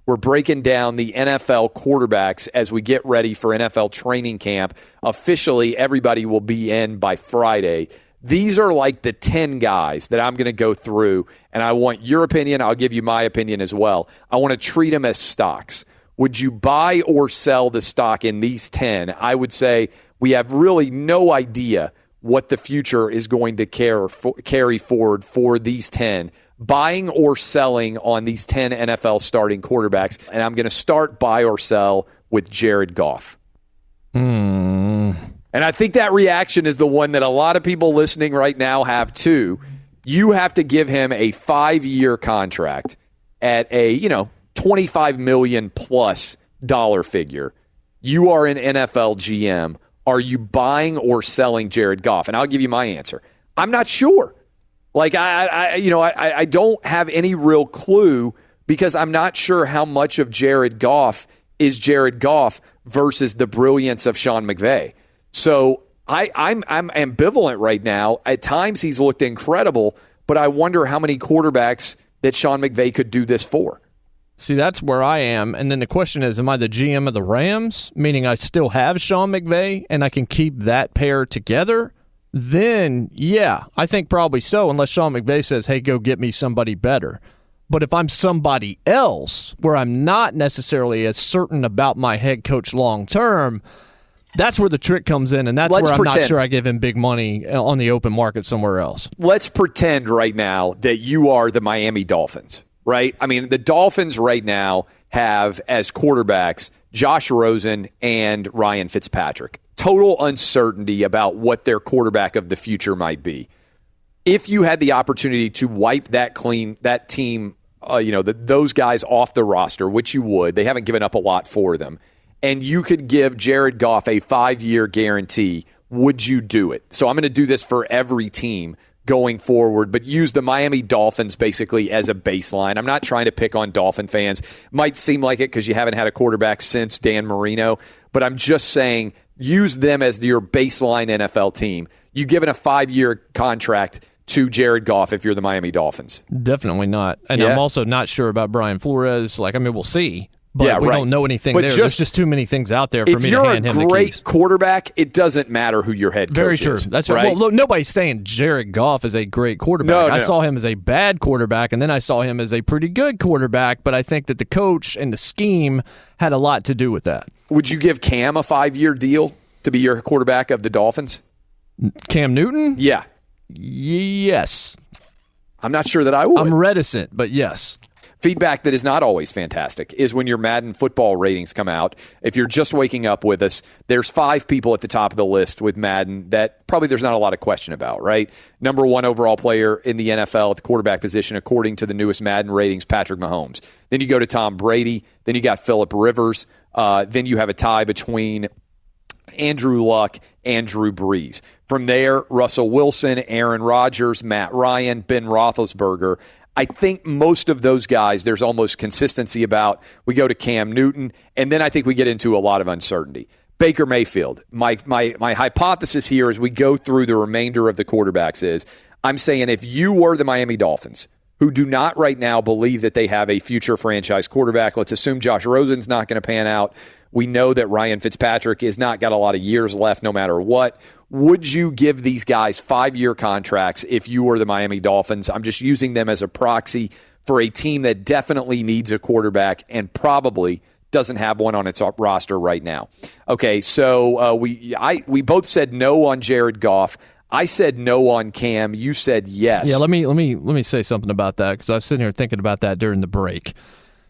We're breaking down the NFL quarterbacks as we get ready for NFL training camp. Officially, everybody will be in by Friday. These are like the 10 guys that I'm going to go through, and I want your opinion. I'll give you my opinion as well. I want to treat them as stocks. Would you buy or sell the stock in these 10? I would say we have really no idea what the future is going to carry forward for these 10. Buying or selling on these 10 NFL starting quarterbacks. And I'm going to start buy or sell with Jared Goff. And I think that reaction is the one that a lot of people listening right now have too. You have to give him a 5-year contract at a, $25 million plus dollar figure. You are an NFL GM. Are you buying or selling Jared Goff? And I'll give you my answer. I'm not sure. Like, I don't have any real clue because I'm not sure how much of Jared Goff is Jared Goff versus the brilliance of Sean McVay. So I'm ambivalent right now. At times he's looked incredible, but I wonder how many quarterbacks that Sean McVay could do this for. See, that's where I am. And then the question is, am I the GM of the Rams, meaning I still have Sean McVay and I can keep that pair together? Then, yeah, I think probably so, unless Sean McVay says, hey, go get me somebody better. But if I'm somebody else where I'm not necessarily as certain about my head coach long term, that's where the trick comes in, and that's where I'm not sure I give him big money on the open market somewhere else. Let's pretend right now that you are the Miami Dolphins, right? I mean, the Dolphins right now have as quarterbacks Josh Rosen and Ryan Fitzpatrick. Total uncertainty about what their quarterback of the future might be. If you had the opportunity to wipe that team, those guys off the roster, which you would, they haven't given up a lot for them, and you could give Jared Goff a 5-year guarantee, would you do it? So I'm going to do this for every team going forward, but use the Miami Dolphins basically as a baseline. I'm not trying to pick on Dolphin fans. Might seem like it because you haven't had a quarterback since Dan Marino, but I'm just saying use them as your baseline NFL team. You given a 5-year contract to Jared Goff if you're the Miami Dolphins? Definitely not. And I'm also not sure about Brian Flores. We'll see. But we don't know anything there. There's just too many things out there for me to hand him the keys. If you're a great quarterback, it doesn't matter who your head coach Very true. is. That's right. Well, look, nobody's saying Jared Goff is a great quarterback. I saw him as a bad quarterback, and then I saw him as a pretty good quarterback, but I think that the coach and the scheme had a lot to do with that. Would you give Cam a 5-year deal to be your quarterback of the Dolphins? Cam Newton? Yeah. Yes. I'm not sure that I would. I'm reticent, but yes. Feedback that is not always fantastic is when your Madden football ratings come out. If you're just waking up with us, there's 5 people at the top of the list with Madden that probably there's not a lot of question about, right? Number 1 overall player in the NFL at the quarterback position, according to the newest Madden ratings, Patrick Mahomes. Then you go to Tom Brady. Then you got Phillip Rivers. Then you have a tie between Andrew Luck and Drew Brees. From there, Russell Wilson, Aaron Rodgers, Matt Ryan, Ben Roethlisberger. I think most of those guys, there's almost consistency about. We go to Cam Newton, and then I think we get into a lot of uncertainty. Baker Mayfield. My hypothesis here as we go through the remainder of the quarterbacks is I'm saying if you were the Miami Dolphins, who do not right now believe that they have a future franchise quarterback, let's assume Josh Rosen's not going to pan out. We know that Ryan Fitzpatrick has not got a lot of years left no matter what. Would you give these guys 5-year contracts if you were the Miami Dolphins? I'm just using them as a proxy for a team that definitely needs a quarterback and probably doesn't have one on its roster right now. Okay, so we both said no on Jared Goff. I said no on Cam. You said yes. Yeah, let me say something about that because I was sitting here thinking about that during the break.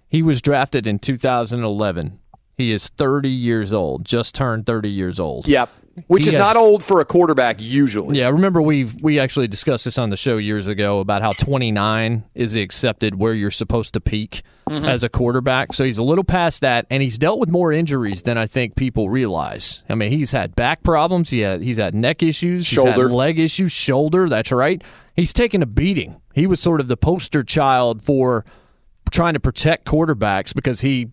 He was drafted in 2011. He is 30 years old, just turned 30 years old. Yep. Which is not old for a quarterback usually. Yeah, remember we actually discussed this on the show years ago about how 29 is accepted where you're supposed to peak as a quarterback. So he's a little past that, and he's dealt with more injuries than I think people realize. I mean, he's had back problems. He's had neck issues. Shoulder. He's had leg issues. Shoulder, that's right. He's taken a beating. He was sort of the poster child for trying to protect quarterbacks because he,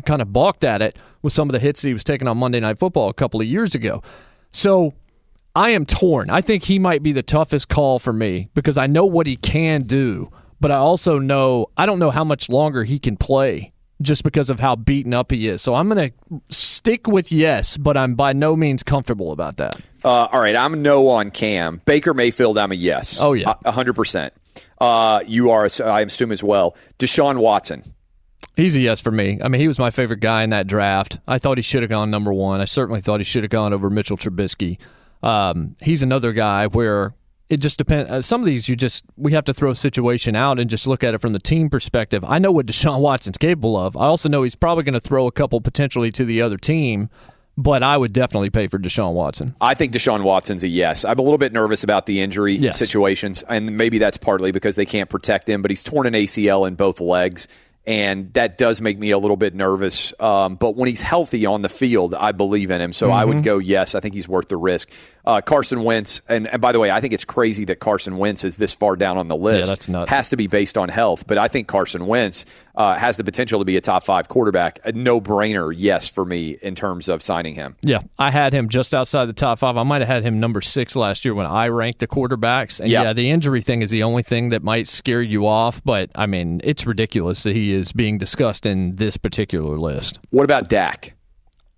kind of balked at it with some of the hits he was taking on Monday Night Football a couple of years ago. So I am torn. I think he might be the toughest call for me because I know what he can do, but I also know I don't know how much longer he can play just because of how beaten up he is. So I'm going to stick with yes, but I'm by no means comfortable about that. All right, I'm a no on Cam. Baker Mayfield, I'm a yes. Oh, yeah. 100%. You are, I assume, as well. Deshaun Watson. He's a yes for me. I mean, he was my favorite guy in that draft. I thought he should have gone number one. I certainly thought he should have gone over Mitchell Trubisky. He's another guy where it just depends. Some of these we have to throw a situation out and just look at it from the team perspective. I know what Deshaun Watson's capable of. I also know he's probably going to throw a couple potentially to the other team, but I would definitely pay for Deshaun Watson. I think Deshaun Watson's a yes. I'm a little bit nervous about the injury situations, and maybe that's partly because they can't protect him, but he's torn an ACL in both legs. And that does make me a little bit nervous. But when he's healthy on the field, I believe in him. So I would go yes. I think he's worth the risk. Carson Wentz, and by the way, I think it's crazy that Carson Wentz is this far down on the list. Yeah, that's nuts. Has to be based on health. But I think Carson Wentz has the potential to be a top 5 quarterback. A no-brainer yes for me in terms of signing him. Yeah, I had him just outside the top 5. I might have had him number 6 last year when I ranked the quarterbacks. And yeah, the injury thing is the only thing that might scare you off. But, I mean, it's ridiculous that he is being discussed in this particular list. What about Dak?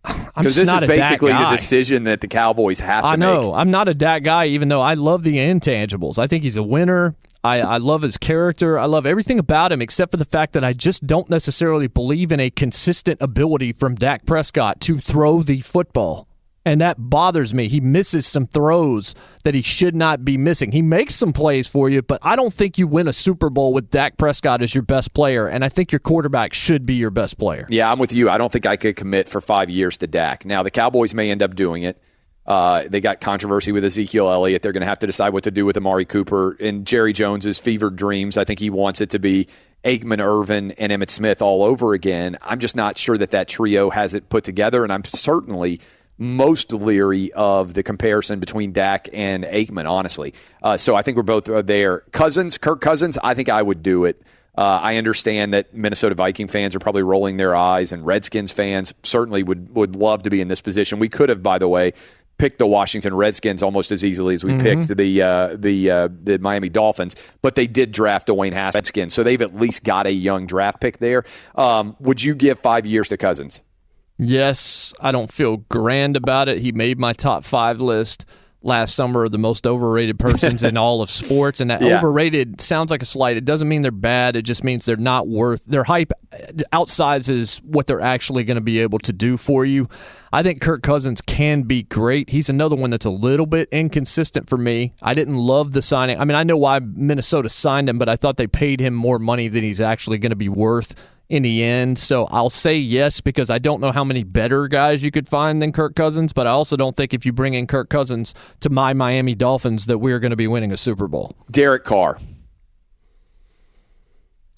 Because this is basically the decision that the Cowboys have to make. I know. I'm not a Dak guy, even though I love the intangibles. I think he's a winner. I love his character. I love everything about him except for the fact that I just don't necessarily believe in a consistent ability from Dak Prescott to throw the football. And that bothers me. He misses some throws that he should not be missing. He makes some plays for you, but I don't think you win a Super Bowl with Dak Prescott as your best player, and I think your quarterback should be your best player. Yeah, I'm with you. I don't think I could commit for 5 years to Dak. Now, the Cowboys may end up doing it. They got controversy with Ezekiel Elliott. They're going to have to decide what to do with Amari Cooper. In Jerry Jones's fevered dreams, I think he wants it to be Aikman, Irvin, and Emmitt Smith all over again. I'm just not sure that trio has it put together, and I'm certainly most leery of the comparison between Dak and Aikman, honestly. So I think we're both there. Kirk Cousins, I think I would do it. I understand that Minnesota Viking fans are probably rolling their eyes, and Redskins fans certainly would love to be in this position. We could have, by the way, picked the Washington Redskins almost as easily as we picked the Miami Dolphins, but they did draft Dwayne Haskins, so they've at least got a young draft pick there. Would you give 5 years to Cousins? Yes, I don't feel grand about it. He made my top 5 list last summer of the most overrated persons in all of sports, and that overrated sounds like a slight. It doesn't mean they're bad. It just means they're not worth – their hype outsizes what they're actually going to be able to do for you. I think Kirk Cousins can be great. He's another one that's a little bit inconsistent for me. I didn't love the signing. I mean, I know why Minnesota signed him, but I thought they paid him more money than he's actually going to be worth in the end. So I'll say yes because I don't know how many better guys you could find than Kirk Cousins, but I also don't think if you bring in Kirk Cousins to my Miami Dolphins that we're going to be winning a Super Bowl. Derek Carr.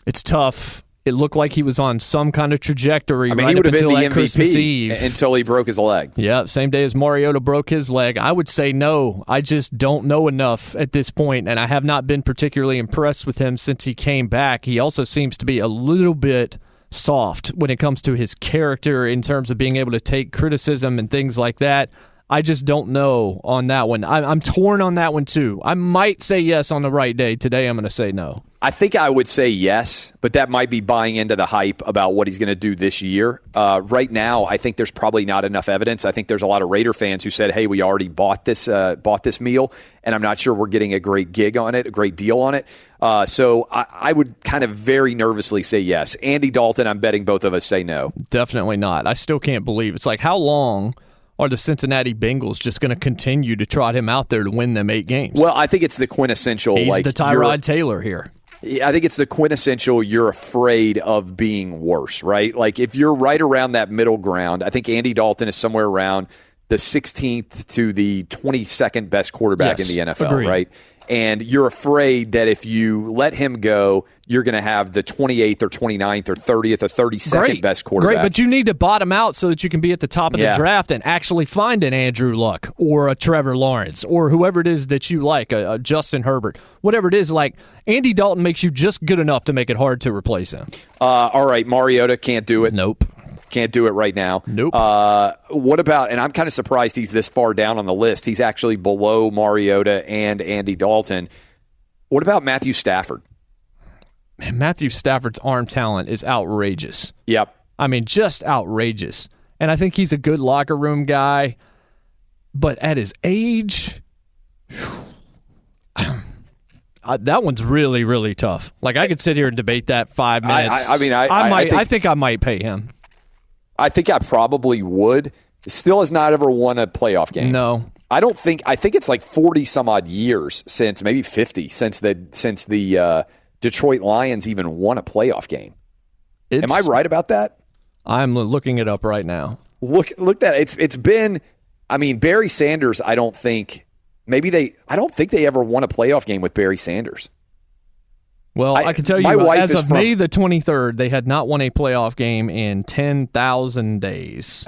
It's tough. It looked like he was on some kind of trajectory he right would up have until been the that Christmas Eve. Until he broke his leg. Yeah, same day as Mariota broke his leg. I would say no. I just don't know enough at this point, and I have not been particularly impressed with him since he came back. He also seems to be a little bit soft when it comes to his character in terms of being able to take criticism and things like that. I just don't know on that one. I'm torn on that one too. I might say yes on the right day. Today I'm going to say no. I think I would say yes, but that might be buying into the hype about what he's going to do this year. Right now, I think there's probably not enough evidence. I think there's a lot of Raider fans who said, hey, we already bought this meal, and I'm not sure we're getting a great gig on it, a great deal on it. So I would kind of very nervously say yes. Andy Dalton, I'm betting both of us say no. Definitely not. I still can't believe. It's like, how long are the Cincinnati Bengals just going to continue to trot him out there to win them 8 games? Well, I think it's the quintessential. He's the Tyrod Taylor here. I think it's the quintessential you're afraid of being worse, right? Like if you're right around that middle ground, I think Andy Dalton is somewhere around the 16th to the 22nd best quarterback in the NFL, agreed. Right? And you're afraid that if you let him go, you're going to have the 28th or 29th or 30th or 32nd best quarterback. Great, but you need to bottom out so that you can be at the top of the draft and actually find an Andrew Luck or a Trevor Lawrence or whoever it is that you like, a Justin Herbert, whatever it is. Like Andy Dalton makes you just good enough to make it hard to replace him. All right, Mariota can't do it. Nope. Can't do it right now. Nope. What about, and I'm kind of surprised he's this far down on the list. He's actually below Mariota and Andy Dalton. What about Matthew Stafford? man, Matthew Stafford's arm talent is outrageous. Yep. I mean, just outrageous. And I think he's a good locker room guy. But at his age, that one's really, really tough. Like, I could sit here and debate that 5 minutes. I think I might pay him. I think I probably would. Still has not ever won a playoff game. No. I think it's like 40 some odd years since, maybe 50, since the Detroit Lions even won a playoff game. Am I right about that? I'm looking it up right now. Look at it. It's been, I mean, Barry Sanders, I don't think they ever won a playoff game with Barry Sanders. Well, I can tell you, as of May the 23rd, they had not won a playoff game in 10,000 days.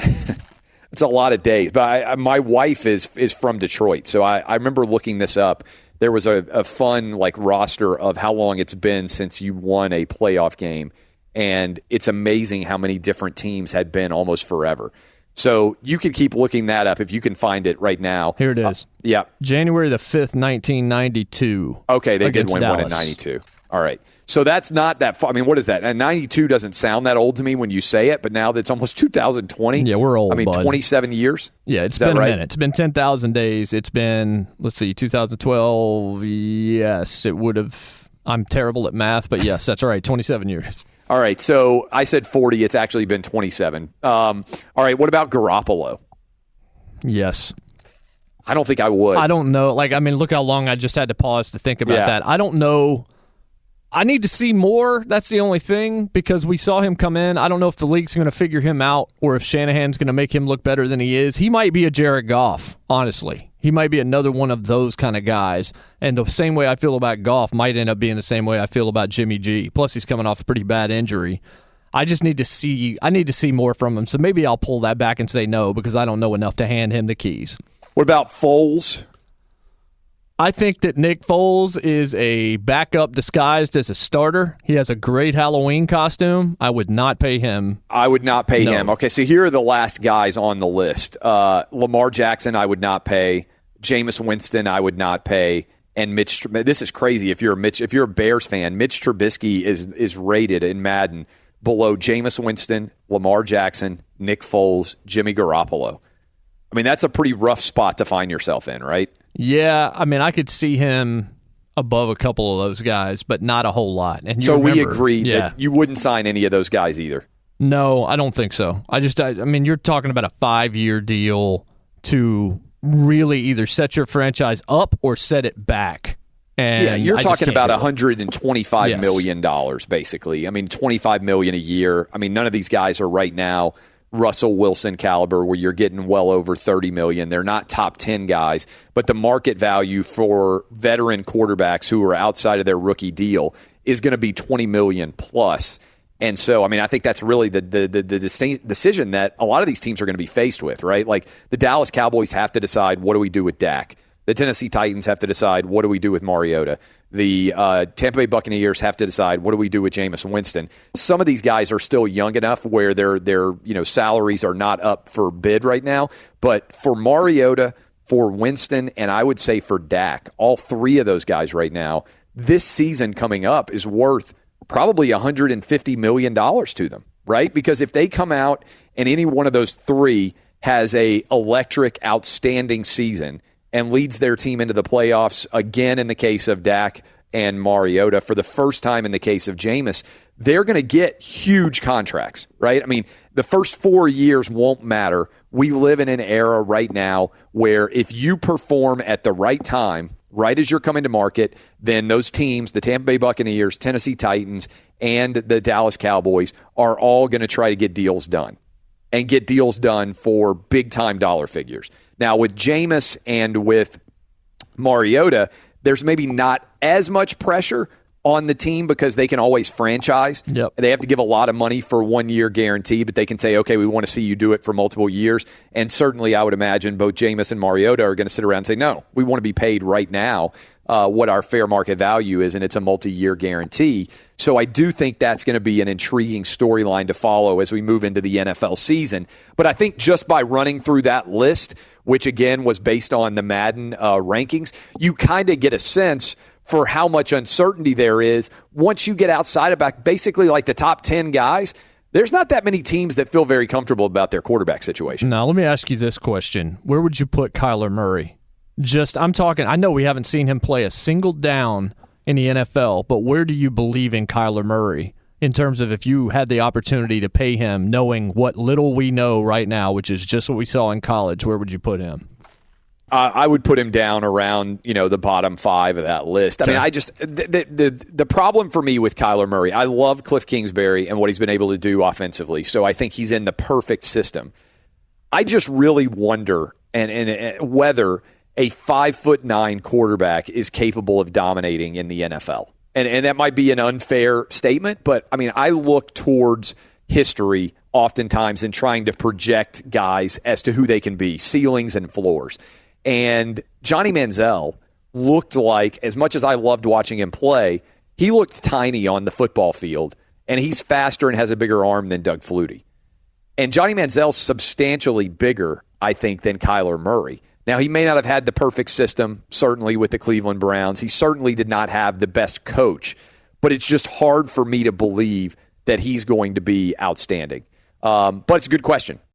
It's a lot of days. But my wife is from Detroit, so I remember looking this up. There was a fun roster of how long it's been since you won a playoff game, and it's amazing how many different teams had been almost forever. So you can keep looking that up if you can find it right now. Here it is. Yeah. January the 5th, 1992. Okay, they did win Dallas. one in 92. All right. So that's not that far. I mean, what is that? And 92 doesn't sound that old to me when you say it, but now that's almost 2020. Yeah, we're old, I mean, bud. 27 years? Yeah, it's been a minute. It's been 10,000 days. It's been, 2012. Yes, it would have. I'm terrible at math, but yes, that's right, 27 years. All right, so I said 40. It's actually been 27. All right, what about Garoppolo? Yes. I don't think I would. I don't know. Look how long I just had to pause to think about that. I don't know. I need to see more. That's the only thing, because we saw him come in. I don't know if the league's going to figure him out or if Shanahan's going to make him look better than he is. He might be a Jared Goff, honestly. He might be another one of those kind of guys. And the same way I feel about Goff might end up being the same way I feel about Jimmy G. Plus, he's coming off a pretty bad injury. I just need to see more from him. So maybe I'll pull that back and say no, because I don't know enough to hand him the keys. What about Foles? I think that Nick Foles is a backup disguised as a starter. He has a great Halloween costume. I would not pay him. I would not pay him. Okay, so here are the last guys on the list. Lamar Jackson, I would not pay. Jameis Winston, I would not pay. And Mitch. This is crazy. If you're a Bears fan, Mitch Trubisky is rated in Madden below Jameis Winston, Lamar Jackson, Nick Foles, Jimmy Garoppolo. I mean, that's a pretty rough spot to find yourself in, right? Yeah, I could see him above a couple of those guys, but not a whole lot. And so we agree that you wouldn't sign any of those guys either. No, I don't think so. You're talking about a 5-year deal to really either set your franchise up or set it back. And you're talking about $125 million, basically. I mean, $25 million a year. I mean, none of these guys are right now Russell Wilson caliber where you're getting well over $30 million. They're not top 10 guys, but the market value for veteran quarterbacks who are outside of their rookie deal is going to be $20 million plus. And so, I think that's really the decision that a lot of these teams are going to be faced with, right? Like the Dallas Cowboys have to decide, what do we do with Dak? The Tennessee Titans have to decide, what do we do with Mariota? The Tampa Bay Buccaneers have to decide, what do we do with Jameis Winston? Some of these guys are still young enough where their salaries are not up for bid right now. But for Mariota, for Winston, and I would say for Dak, all three of those guys right now, this season coming up is worth probably $150 million to them, right? Because if they come out and any one of those three has a electric, outstanding season and leads their team into the playoffs, again in the case of Dak and Mariota, for the first time in the case of Jameis, they're going to get huge contracts, right? I mean, the first 4 years won't matter. We live in an era right now where if you perform at the right time, right as you're coming to market, then those teams, the Tampa Bay Buccaneers, Tennessee Titans, and the Dallas Cowboys, are all going to try to get deals done and get deals done for big-time dollar figures. Now, with Jameis and with Mariota, there's maybe not as much pressure on the team because they can always franchise. Yep. They have to give a lot of money for 1 year guarantee, but they can say, okay, we want to see you do it for multiple years. And certainly I would imagine both Jameis and Mariota are going to sit around and say, no, we want to be paid right now what our fair market value is, and it's a multi-year guarantee. So I do think that's going to be an intriguing storyline to follow as we move into the NFL season. But I think just by running through that list, which again was based on the Madden rankings, you kind of get a sense for how much uncertainty there is once you get outside of basically like the top 10 guys. There's not that many teams that feel very comfortable about their quarterback situation. Now, let me ask you this question. Where would you put Kyler Murray? I'm talking, I know we haven't seen him play a single down in the NFL, but where do you believe in Kyler Murray in terms of if you had the opportunity to pay him knowing what little we know right now, which is just what we saw in college, where would you put him? I would put him down around, the bottom 5 of that list. Okay. I mean, I just the problem for me with Kyler Murray, I love Cliff Kingsbury and what he's been able to do offensively. So I think he's in the perfect system. I just really wonder and whether a 5'9" quarterback is capable of dominating in the NFL. And that might be an unfair statement, but I mean, I look towards history oftentimes in trying to project guys as to who they can be, ceilings and floors. And Johnny Manziel looked like, as much as I loved watching him play, he looked tiny on the football field, and he's faster and has a bigger arm than Doug Flutie. And Johnny Manziel's substantially bigger, I think, than Kyler Murray. Now, he may not have had the perfect system, certainly with the Cleveland Browns. He certainly did not have the best coach, but it's just hard for me to believe that he's going to be outstanding. But it's a good question.